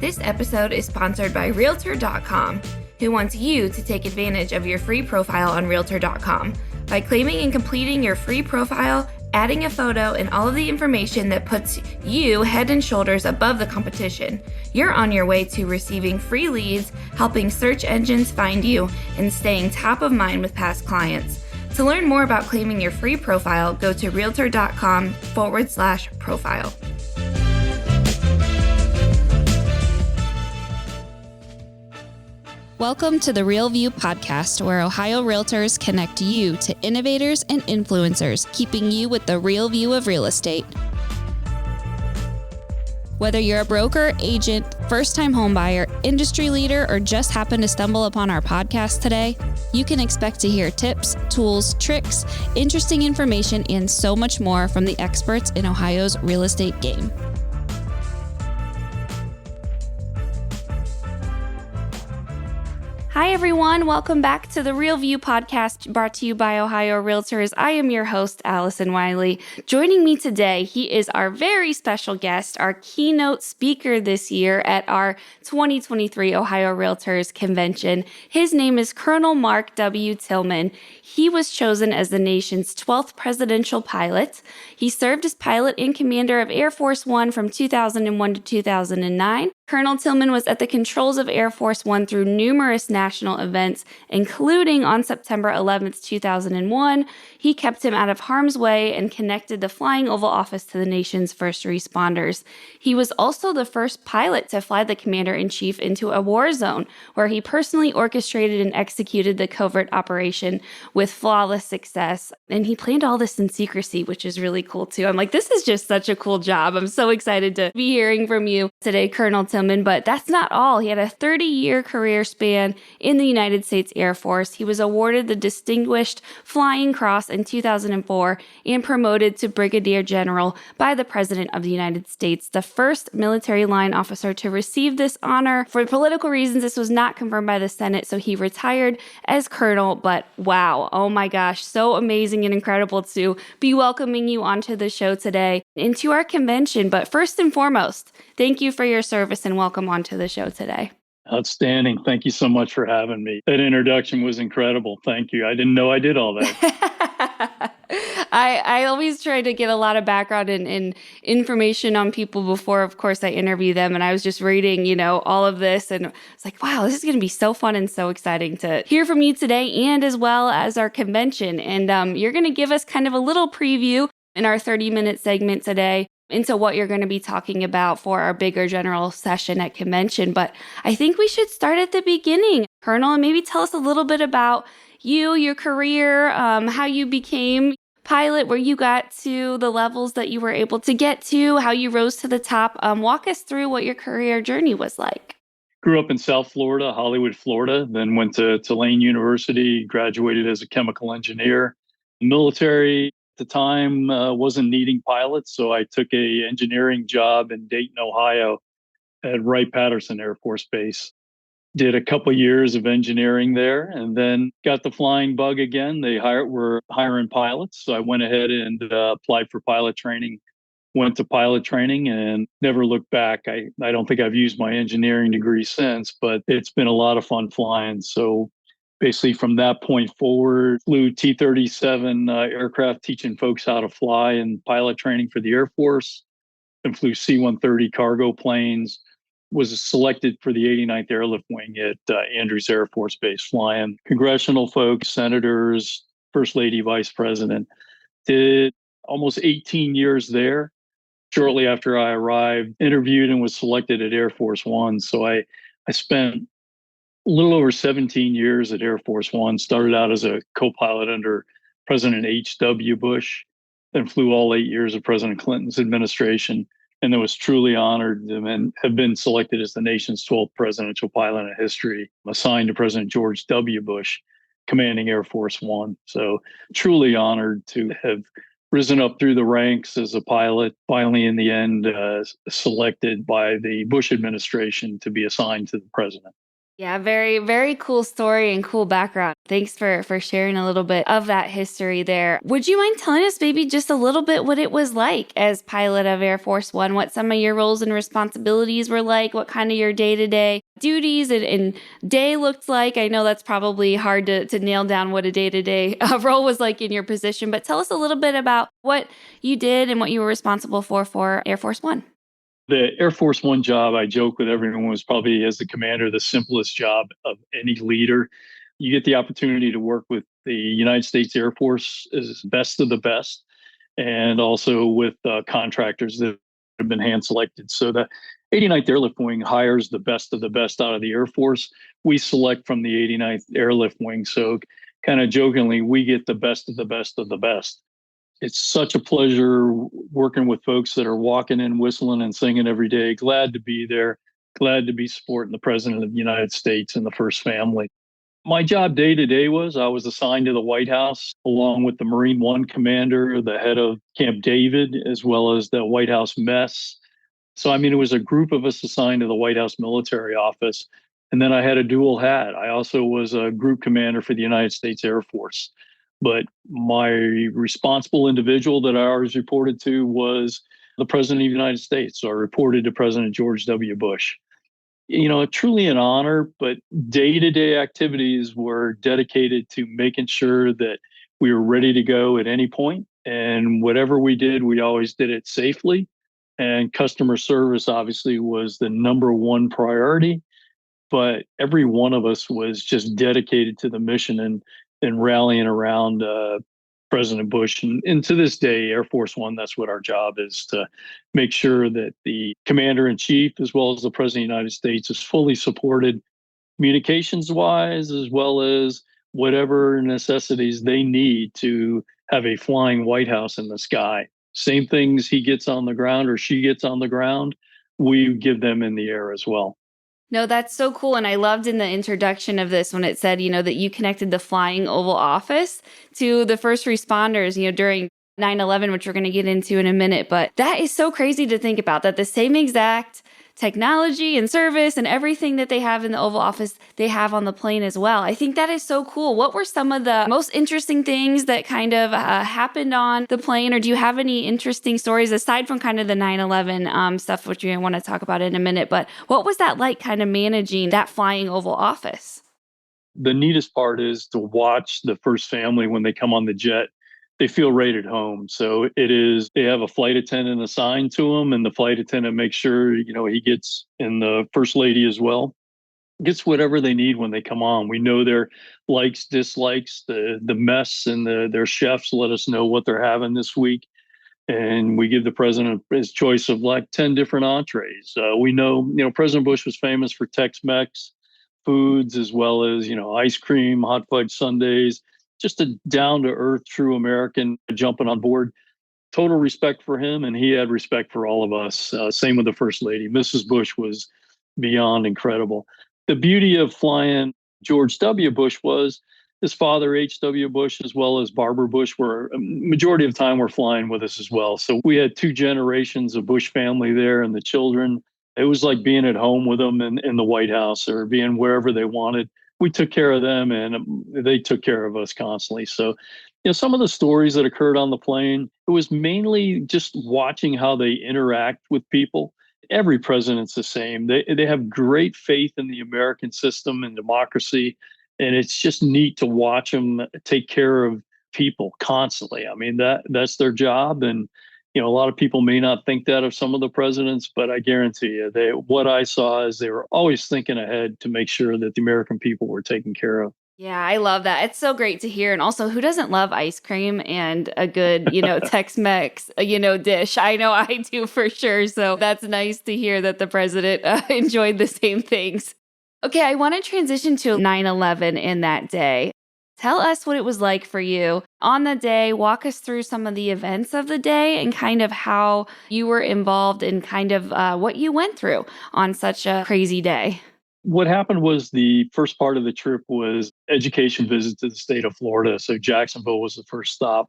This episode is sponsored by Realtor.com, who wants you to take advantage of your free profile on Realtor.com. By claiming and completing your free profile, adding a photo, and all of the information that puts you head and shoulders above the competition, you're on your way to receiving free leads, helping search engines find you, and staying top of mind with past clients. To learn more about claiming your free profile, go to Realtor.com/profile. Welcome to the Real View podcast, where Ohio Realtors connect you to innovators and influencers, keeping you with the real view of real estate. Whether you're a broker, agent, first-time homebuyer, industry leader, or just happen to stumble upon our podcast today, you can expect to hear tips, tools, tricks, interesting information, and so much more from the experts in Ohio's real estate game. Hi, everyone. Welcome back to the Real View podcast, brought to you by Ohio Realtors. I am your host, Allison Wiley. Joining me today, he is our very special guest, our keynote speaker this year at our 2023 Ohio Realtors Convention. His name is Colonel Mark W. Tillman. He was chosen as the nation's 12th presidential pilot. He served as pilot and commander of Air Force One from 2001 to 2009. Colonel Tillman was at the controls of Air Force One through numerous national events, including on September 11th, 2001. He kept him out of harm's way and connected the Flying Oval Office to the nation's first responders. He was also the first pilot to fly the commander-in-chief into a war zone, where he personally orchestrated and executed the covert operation with flawless success. And he planned all this in secrecy, which is really cool too. I'm like, this is just such a cool job. I'm so excited to be hearing from you today, Colonel Tillman. But that's not all. He had a 30-year career span in the United States Air Force. He was awarded the Distinguished Flying Cross in 2004 and promoted to Brigadier General by the President of the United States, the first military line officer to receive this honor. For political reasons, this was not confirmed by the Senate, so he retired as colonel. But wow, oh my gosh, so amazing and incredible to be welcoming you onto the show today and to our convention. But first and foremost, thank you for your service and welcome onto the show today. Outstanding. Thank you so much for having me. That introduction was incredible. Thank you. I didn't know I did all that. I always try to get a lot of background and information on people before, of course, I interview them. And I was just reading, all of this. And it's like, wow, this is going to be so fun and so exciting to hear from you today, and as well as our convention. And you're going to give us kind of a little preview in our 30-minute segment today into what you're going to be talking about for our bigger general session at convention. But I think we should start at the beginning, Colonel, and maybe tell us a little bit about you, your career, how you became pilot, where you got to the levels that you were able to get to, how you rose to the top. Walk us through what your career journey was like. Grew up in South Florida, Hollywood, Florida, then went to Tulane University, graduated as a chemical engineer. Military at the time wasn't needing pilots, so I took a engineering job in Dayton, Ohio at Wright-Patterson Air Force Base. Did a couple years of engineering there, and then got the flying bug again. They were hiring pilots, so I went ahead and applied for pilot training. Went to pilot training and never looked back. I don't think I've used my engineering degree since, but it's been a lot of fun flying. So basically from that point forward, flew T-37 aircraft, teaching folks how to fly and pilot training for the Air Force, and flew C-130 cargo planes. Was selected for the 89th Airlift Wing at Andrews Air Force Base, flying congressional folks, senators, First Lady, Vice President. Did almost 18 years there. Shortly after I arrived, interviewed and was selected at Air Force One. So I spent a little over 17 years at Air Force One. Started out as a co-pilot under President H.W. Bush, then flew all 8 years of President Clinton's administration, and then was truly honored and have been selected as the nation's 12th presidential pilot in history, assigned to President George W. Bush, commanding Air Force One. So truly honored to have risen up through the ranks as a pilot, finally in the end selected by the Bush administration to be assigned to the president. Yeah, very, very cool story and cool background. Thanks for sharing a little bit of that history there. Would you mind telling us maybe just a little bit what it was like as pilot of Air Force One, what some of your roles and responsibilities were like, what kind of your day-to-day duties and day looked like? I know that's probably hard to nail down what a day-to-day role was like in your position, but tell us a little bit about what you did and what you were responsible for Air Force One. The Air Force One job, I joke with everyone, was probably as the commander the simplest job of any leader. You get the opportunity to work with the United States Air Force as best of the best, and also with contractors that have been hand selected. So the 89th Airlift Wing hires the best of the best out of the Air Force. We select from the 89th Airlift Wing. So kind of jokingly, we get the best of the best of the best. It's such a pleasure working with folks that are walking in, whistling and singing every day. Glad to be there. Glad to be supporting the President of the United States and the First Family. My job day to day was I was assigned to the White House along with the Marine One commander, the head of Camp David, as well as the White House mess. So, I mean, it was a group of us assigned to the White House military office. And then I had a dual hat. I also was a group commander for the United States Air Force. But my responsible individual that I always reported to was the President of the United States. So I reported to President George W. Bush. Truly an honor, but day to day activities were dedicated to making sure that we were ready to go at any point. And whatever we did, we always did it safely. And customer service obviously was the number one priority. But every one of us was just dedicated to the mission and rallying around President Bush. And to this day, Air Force One, that's what our job is, to make sure that the commander in chief, as well as the President of the United States, is fully supported communications wise, as well as whatever necessities they need to have a flying White House in the sky. Same things he gets on the ground or she gets on the ground, we give them in the air as well. No, that's so cool. And I loved in the introduction of this when it said, that you connected the Flying Oval Office to the first responders, during 9/11, which we're going to get into in a minute. But that is so crazy to think about, that the same exact technology and service and everything that they have in the Oval Office, they have on the plane as well. I think that is so cool. What were some of the most interesting things that kind of happened on the plane? Or do you have any interesting stories aside from kind of the 9/11 stuff, which we want to talk about in a minute? But what was that like, kind of managing that Flying Oval Office? The neatest part is to watch the First Family when they come on the jet. They feel right at home. So they have a flight attendant assigned to them, and the flight attendant makes sure, he gets, and the First Lady as well, gets whatever they need when they come on. We know their likes, dislikes, the mess, and their chefs let us know what they're having this week. And we give the president his choice of like 10 different entrees. We know, President Bush was famous for Tex-Mex foods, as well as, ice cream, hot fudge sundaes, just a down to earth, true American jumping on board. Total respect for him, and he had respect for all of us. Same with the First Lady. Mrs. Bush was beyond incredible. The beauty of flying George W. Bush was his father, H.W. Bush, as well as Barbara Bush, were majority of the time were flying with us as well. So we had two generations of Bush family there and the children. It was like being at home with them in the White House or being wherever they wanted. We took care of them, and they took care of us constantly. So, some of the stories that occurred on the plane, it was mainly just watching how they interact with people. Every president's the same. They have great faith in the American system and democracy, and it's just neat to watch them take care of people constantly. I mean, that's their job, and a lot of people may not think that of some of the presidents, but I guarantee you, what I saw is they were always thinking ahead to make sure that the American people were taken care of. Yeah, I love that. It's so great to hear. And also, who doesn't love ice cream and a good, Tex-Mex, dish? I know I do for sure. So that's nice to hear that the president enjoyed the same things. Okay, I want to transition to 9/11 in that day. Tell us what it was like for you on the day. Walk us through some of the events of the day and kind of how you were involved in kind of what you went through on such a crazy day. What happened was the first part of the trip was education visit to the state of Florida. So Jacksonville was the first stop.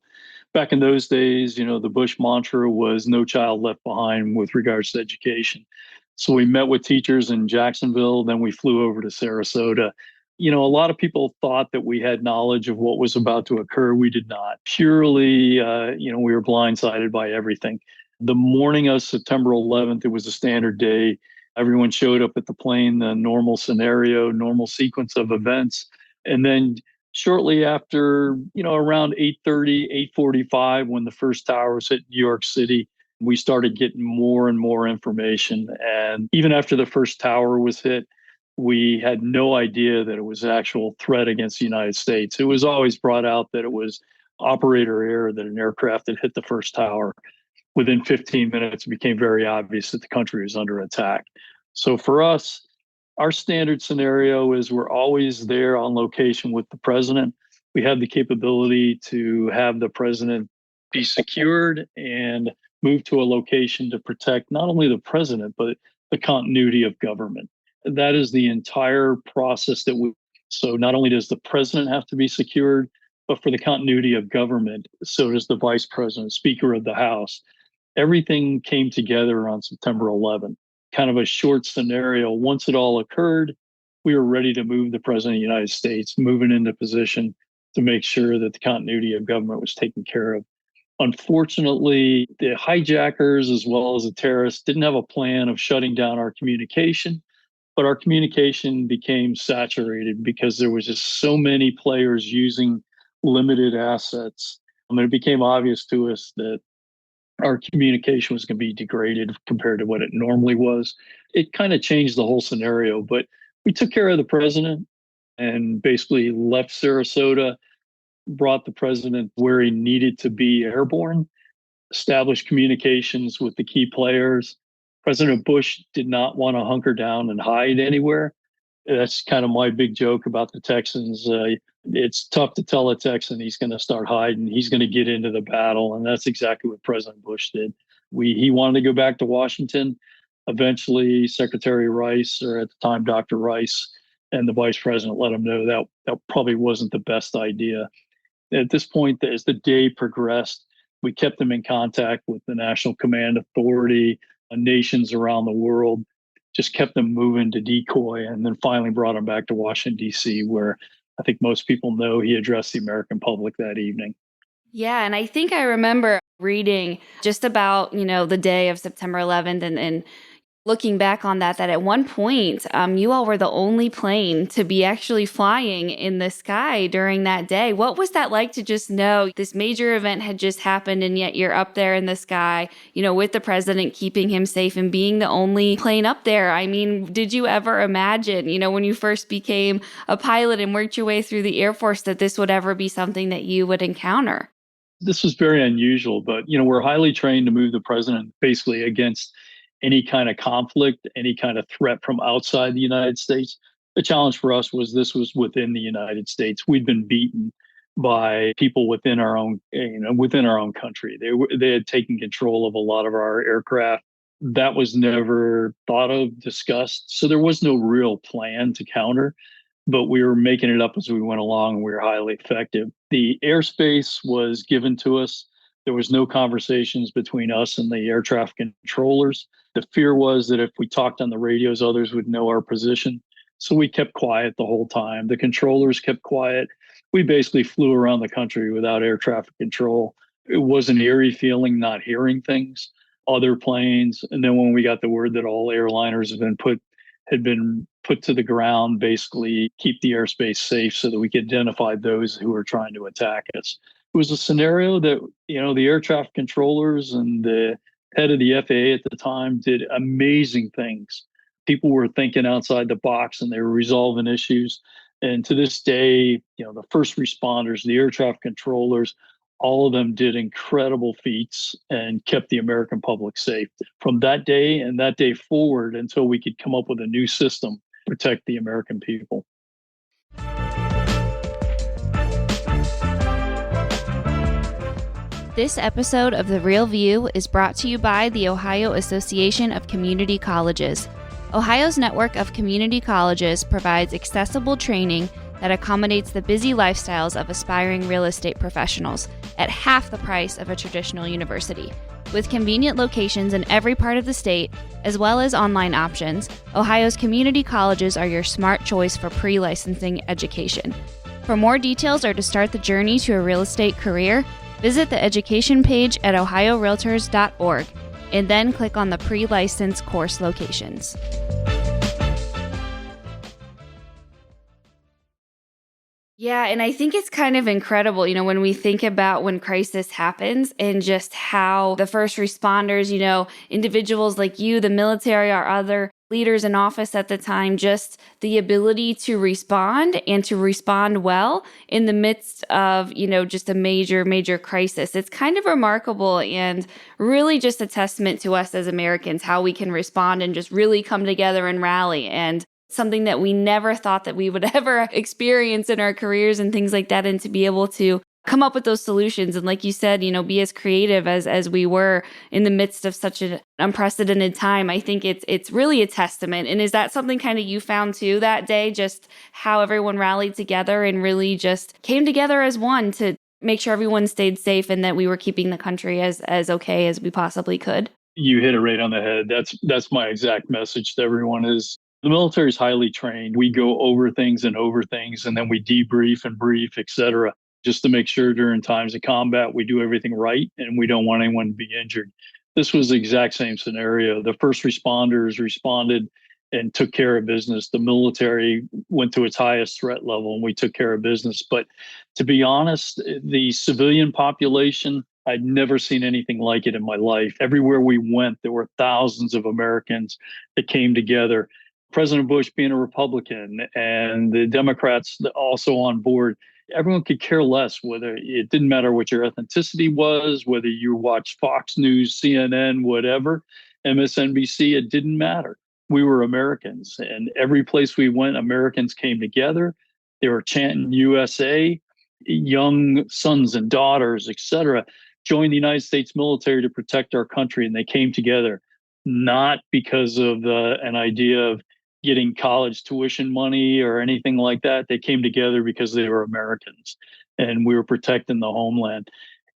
Back in those days, the Bush mantra was no child left behind with regards to education. So we met with teachers in Jacksonville, then we flew over to Sarasota. A lot of people thought that we had knowledge of what was about to occur. We did not. Purely, we were blindsided by everything. The morning of September 11th, it was a standard day. Everyone showed up at the plane, the normal scenario, normal sequence of events. And then shortly after, around 8:30, 8:45, when the first towers hit New York City, we started getting more and more information. And even after the first tower was hit, we had no idea that it was an actual threat against the United States. It was always brought out that it was operator error, that an aircraft had hit the first tower. Within 15 minutes, it became very obvious that the country was under attack. So for us, our standard scenario is we're always there on location with the president. We have the capability to have the president be secured and move to a location to protect not only the president, but the continuity of government. That is the entire process so not only does the president have to be secured, but for the continuity of government, so does the vice president, Speaker of the House. Everything came together on September 11th, kind of a short scenario. Once it all occurred, we were ready to move the president of the United States, moving into position to make sure that the continuity of government was taken care of. Unfortunately, the hijackers, as well as the terrorists, didn't have a plan of shutting down our communication, but our communication became saturated because there was just so many players using limited assets. It became obvious to us that our communication was going to be degraded compared to what it normally was. It kind of changed the whole scenario, but we took care of the president and basically left Sarasota, brought the president where he needed to be airborne, established communications with the key players. President Bush did not want to hunker down and hide anywhere. That's kind of my big joke about the Texans. It's tough to tell a Texan he's going to start hiding. He's going to get into the battle. And that's exactly what President Bush did. He wanted to go back to Washington. Eventually, Secretary Rice, or at the time, Dr. Rice, and the vice president let him know that probably wasn't the best idea. At this point, as the day progressed, we kept them in contact with the National Command Authority, nations around the world, just kept them moving to decoy, and then finally brought him back to Washington, D.C., where I think most people know he addressed the American public that evening. Yeah, and I think I remember reading just about, the day of September 11th and looking back on that at one point, you all were the only plane to be actually flying in the sky during that day. What was that like to just know this major event had just happened and yet you're up there in the sky, with the president, keeping him safe and being the only plane up there? I mean, did you ever imagine, when you first became a pilot and worked your way through the Air Force, that this would ever be something that you would encounter? This was very unusual, but, we're highly trained to move the president basically against any kind of conflict, any kind of threat from outside the United States. The challenge for us was this was within the United States. We'd been beaten by people within our own country. They had taken control of a lot of our aircraft. That was never thought of, discussed. So there was no real plan to counter, but we were making it up as we went along, and we were highly effective. The airspace was given to us. There was no conversations between us and the air traffic controllers. The fear was that if we talked on the radios, others would know our position. So we kept quiet the whole time. The controllers kept quiet. We basically flew around the country without air traffic control. It was an eerie feeling not hearing things, other planes. And then when we got the word that all airliners had been put to the ground, basically keep the airspace safe so that we could identify those who were trying to attack us. It was a scenario that, the air traffic controllers and the head of the FAA at the time did amazing things. People were thinking outside the box and they were resolving issues. And to this day, the first responders, the air traffic controllers, all of them did incredible feats and kept the American public safe from that day and that day forward until we could come up with a new system to protect the American people. This episode of The Real View is brought to you by the Ohio Association of Community Colleges. Ohio's network of community colleges provides accessible training that accommodates the busy lifestyles of aspiring real estate professionals at half the price of a traditional university. With convenient locations in every part of the state, as well as online options, Ohio's community colleges are your smart choice for pre-licensing education. For more details or to start the journey to a real estate career, visit the education page at ohiorealtors.org and then click on the pre-license course locations. Yeah, and I think it's kind of incredible, when we think about when crisis happens and just how the first responders, individuals like you, the military, our other leaders in office at the time, just the ability to respond and to respond well in the midst of, just a major, major crisis. It's kind of remarkable and really just a testament to us as Americans, how we can respond and just really come together and rally, and something that we never thought that we would ever experience in our careers and things like that, and to be able to come up with those solutions. And like you said, be as creative as we were in the midst of such an unprecedented time. I think it's really a testament. And is that something kind of you found too that day, just how everyone rallied together and really just came together as one to make sure everyone stayed safe and that we were keeping the country as okay as we possibly could? You hit it right on the head. That's my exact message to everyone is the military is highly trained. We go over things, and then we debrief and brief, et cetera, just to make sure during times of combat, we do everything right and we don't want anyone to be injured. This was the exact same scenario. The first responders responded and took care of business. The military went to its highest threat level and we took care of business. But to be honest, the civilian population, I'd never seen anything like it in my life. Everywhere we went, there were thousands of Americans that came together. President Bush being a Republican and the Democrats also on board, everyone could care less whether it didn't matter what your ethnicity was, whether you watched Fox News, CNN, whatever, MSNBC, it didn't matter. We were Americans, and every place we went, Americans came together. They were chanting USA, young sons and daughters, et cetera, joined the United States military to protect our country, and they came together, not because of an idea of getting college tuition money or anything like that. They came together because they were Americans and we were protecting the homeland.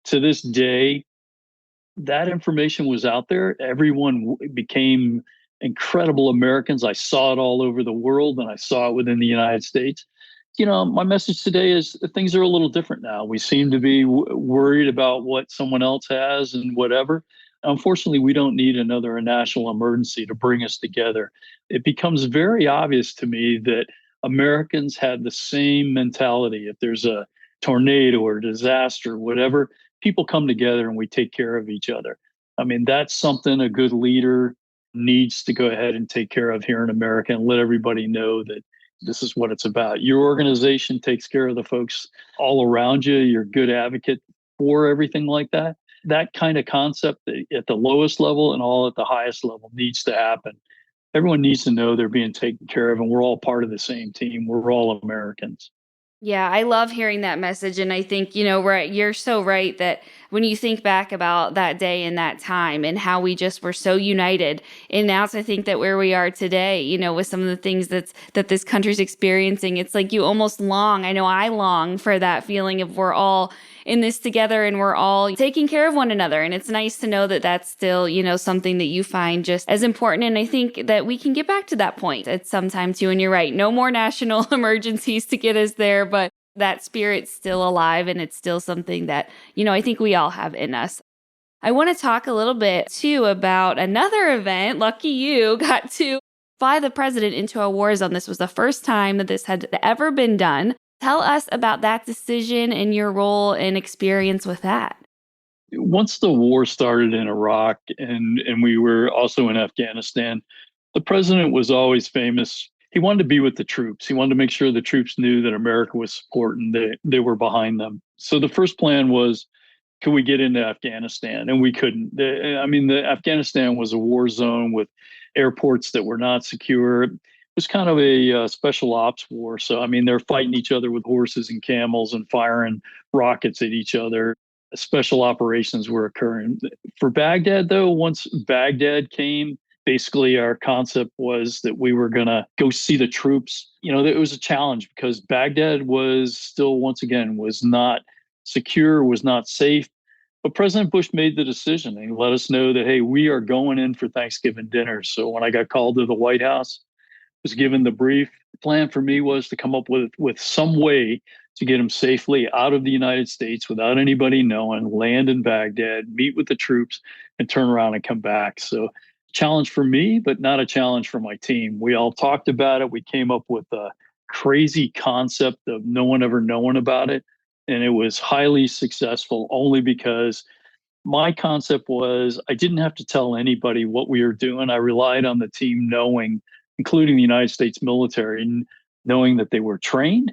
To this day, that information was out there. Everyone became incredible Americans. I saw it all over the world and I saw it within the United States. My message today is things are a little different now. We seem to be worried about what someone else has and whatever. Unfortunately, we don't need another national emergency to bring us together. It becomes very obvious to me that Americans had the same mentality. If there's a tornado or disaster, whatever, people come together and we take care of each other. I mean, that's something a good leader needs to go ahead and take care of here in America and let everybody know that this is what it's about. Your organization takes care of the folks all around you. You're a good advocate for everything like that. That kind of concept at the lowest level and all at the highest level needs to happen. Everyone needs to know they're being taken care of and we're all part of the same team. We're all Americans. Yeah, I love hearing that message. And I think, you're so right that when you think back about that day and that time and how we just were so united, and now to think that where we are today, with some of the things that this country's experiencing, it's like you almost long, I know I long for that feeling of we're all in this together and we're all taking care of one another. And it's nice to know that that's still, something that you find just as important. And I think that we can get back to that point at some time too. And you're right, no more national emergencies to get us there, but that spirit's still alive and it's still something that, I think we all have in us. I want to talk a little bit too about another event. Lucky you got to fly the president into a war zone. This was the first time that this had ever been done. Tell us about that decision and your role and experience with that. Once the war started in Iraq and we were also in Afghanistan, the president was always famous. He wanted to be with the troops. He wanted to make sure the troops knew that America was supporting, they were behind them. So the first plan was, could we get into Afghanistan? And we couldn't. The Afghanistan was a war zone with airports that were not secure. It was kind of a special ops war. So, they're fighting each other with horses and camels and firing rockets at each other. Special operations were occurring. For Baghdad, though, once Baghdad came, basically our concept was that we were going to go see the troops. It was a challenge because Baghdad was still, once again, was not secure, was not safe. But President Bush made the decision and let us know that, hey, we are going in for Thanksgiving dinner. So when I got called to the White House, was given the brief. The plan for me was to come up with some way to get him safely out of the United States without anybody knowing, land in Baghdad, meet with the troops, and turn around and come back. So challenge for me, but not a challenge for my team. We all talked about it. We came up with a crazy concept of no one ever knowing about it. And it was highly successful only because my concept was I didn't have to tell anybody what we were doing. I relied on the team knowing, including the United States military, knowing that they were trained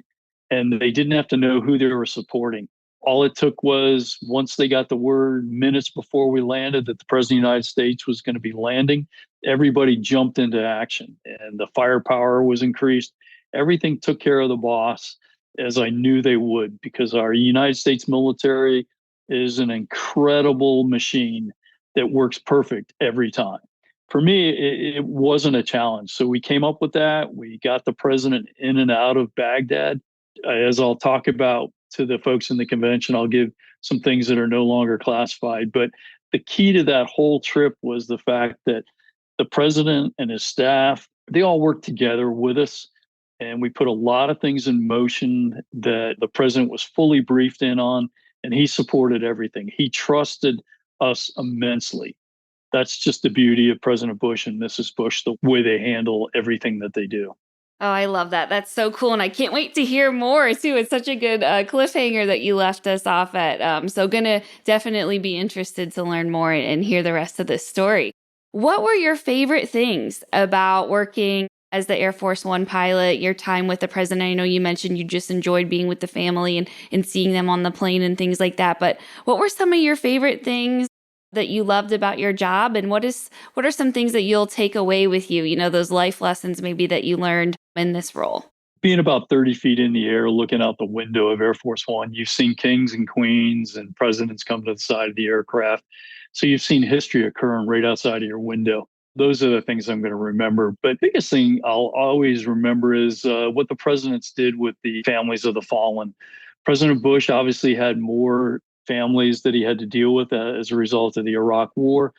and they didn't have to know who they were supporting. All it took was once they got the word minutes before we landed that the President of the United States was going to be landing, everybody jumped into action and the firepower was increased. Everything took care of the boss as I knew they would, because our United States military is an incredible machine that works perfect every time. For me, it wasn't a challenge. So we came up with that. We got the president in and out of Baghdad. As I'll talk about to the folks in the convention, I'll give some things that are no longer classified. But the key to that whole trip was the fact that the president and his staff, they all worked together with us. And we put a lot of things in motion that the president was fully briefed in on, and he supported everything. He trusted us immensely. That's just the beauty of President Bush and Mrs. Bush, the way they handle everything that they do. Oh, I love that. That's so cool. And I can't wait to hear more, too. It's such a good cliffhanger that you left us off at. So going to definitely be interested to learn more and hear the rest of this story. What were your favorite things about working as the Air Force One pilot, your time with the president? I know you mentioned you just enjoyed being with the family and seeing them on the plane and things like that. But what were some of your favorite things that you loved about your job? And what are some things that you'll take away with you, those life lessons maybe that you learned in this role? Being about 30 feet in the air, looking out the window of Air Force One, you've seen kings and queens and presidents come to the side of the aircraft. So you've seen history occurring right outside of your window. Those are the things I'm going to remember. But biggest thing I'll always remember is what the presidents did with the families of the fallen. President Bush obviously had more families that he had to deal with as a result of the Iraq War.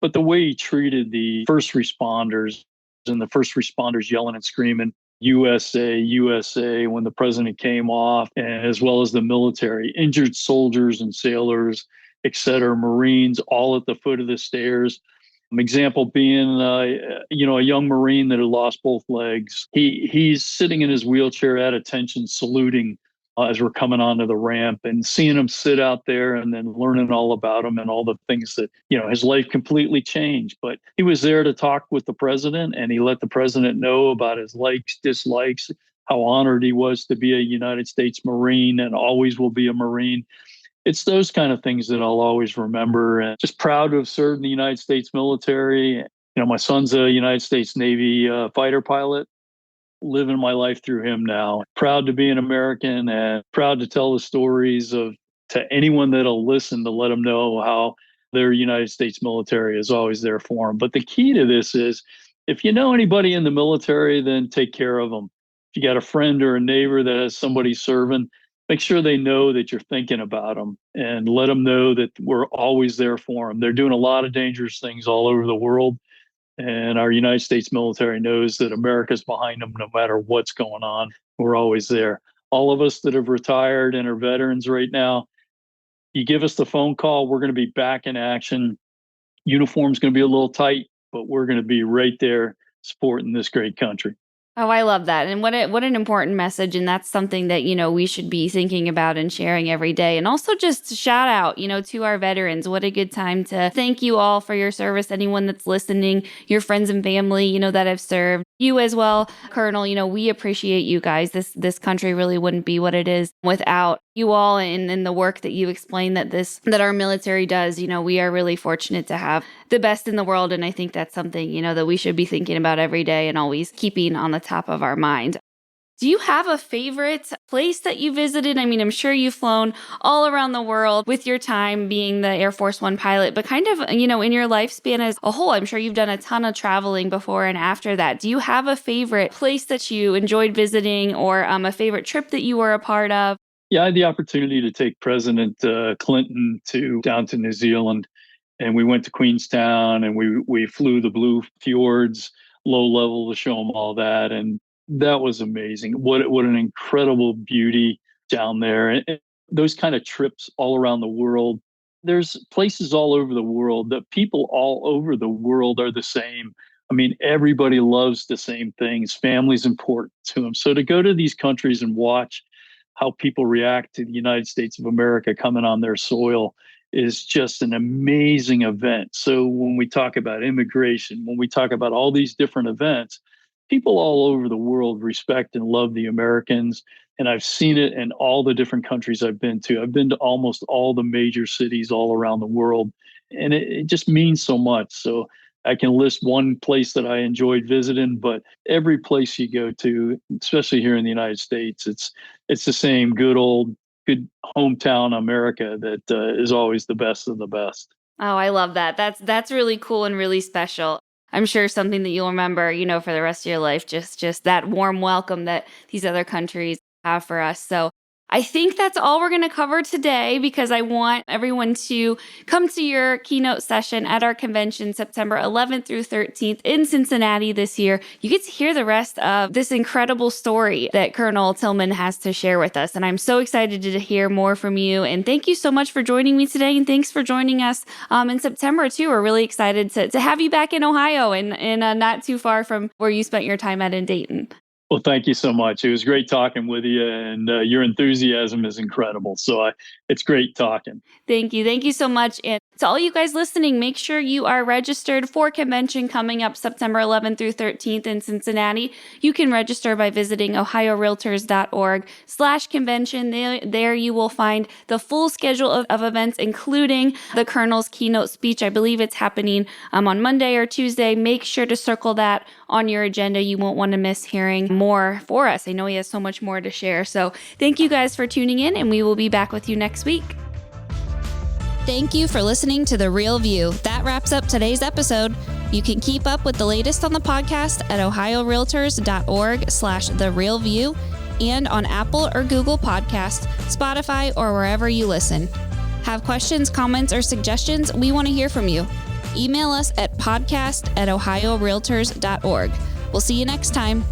But the way he treated the first responders and the first responders yelling and screaming, USA, USA, when the president came off, and as well as the military, injured soldiers and sailors, et cetera, Marines, all at the foot of the stairs. Example being, a young Marine that had lost both legs. He's sitting in his wheelchair at attention, saluting as we're coming onto the ramp, and seeing him sit out there and then learning all about him and all the things that, his life completely changed. But he was there to talk with the president, and he let the president know about his likes, dislikes, how honored he was to be a United States Marine and always will be a Marine. It's those kind of things that I'll always remember, and just proud to have served in the United States military. My son's a United States Navy fighter pilot, living my life through him now. Proud to be an American and proud to tell the stories to anyone that'll listen, to let them know how their United States military is always there for them. But the key to this is, if you know anybody in the military, then take care of them. If you got a friend or a neighbor that has somebody serving, make sure they know that you're thinking about them, and let them know that we're always there for them. They're doing a lot of dangerous things all over the world, and our United States military knows that America's behind them no matter what's going on. We're always there. All of us that have retired and are veterans right now, you give us the phone call, we're going to be back in action. Uniform's going to be a little tight, but we're going to be right there supporting this great country. Oh, I love that. And what an important message. And that's something that, we should be thinking about and sharing every day. And also just shout out, to our veterans. What a good time to thank you all for your service. Anyone that's listening, your friends and family, that have served. You as well, Colonel, we appreciate you guys. This country really wouldn't be what it is without you all and the work that you explained that our military does. We are really fortunate to have the best in the world. And I think that's something, that we should be thinking about every day and always keeping on the top of our mind. Do you have a favorite place that you visited? I mean, I'm sure you've flown all around the world with your time being the Air Force One pilot, but kind of, in your lifespan as a whole, I'm sure you've done a ton of traveling before and after that. Do you have a favorite place that you enjoyed visiting, or a favorite trip that you were a part of? Yeah, I had the opportunity to take President Clinton down to New Zealand, and we went to Queenstown, and we flew the Blue Fjords low level to show him all that, and that was amazing. What an incredible beauty down there, and those kind of trips all around the world. There's places all over the world. The people all over the world are the same. I mean, everybody loves the same things. Family's important to them. So to go to these countries and watch how people react to the United States of America coming on their soil is just an amazing event. So when we talk about immigration, when we talk about all these different events, people all over the world respect and love the Americans. And I've seen it in all the different countries I've been to. I've been to almost all the major cities all around the world. And it just means so much. So I can list one place that I enjoyed visiting, but every place you go to, especially here in the United States, it's the same good hometown America that is always the best of the best. Oh, I love that. That's really cool and really special. I'm sure something that you'll remember, for the rest of your life, just that warm welcome that these other countries have for us. So I think that's all we're going to cover today, because I want everyone to come to your keynote session at our convention September 11th through 13th in Cincinnati this year. You get to hear the rest of this incredible story that Colonel Tillman has to share with us. And I'm so excited to hear more from you. And thank you so much for joining me today. And thanks for joining us in September too. We're really excited to have you back in Ohio and not too far from where you spent your time at in Dayton. Well, thank you so much. It was great talking with you, and your enthusiasm is incredible. So it's great talking. Thank you. Thank you so much. And to all you guys listening, make sure you are registered for convention coming up September 11th through 13th in Cincinnati. You can register by visiting ohiorealtors.org/convention. There you will find the full schedule of events, including the Colonel's keynote speech. I believe it's happening on Monday or Tuesday. Make sure to circle that on your agenda. You won't want to miss hearing more for us. I know he has so much more to share. So thank you guys for tuning in, and we will be back with you next week. Thank you for listening to The Real View. That wraps up today's episode. You can keep up with the latest on the podcast at ohiorealtors.org/therealview and on Apple or Google Podcasts, Spotify, or wherever you listen. Have questions, comments, or suggestions? We want to hear from you. Email us at podcast@ohiorealtors.org. We'll see you next time.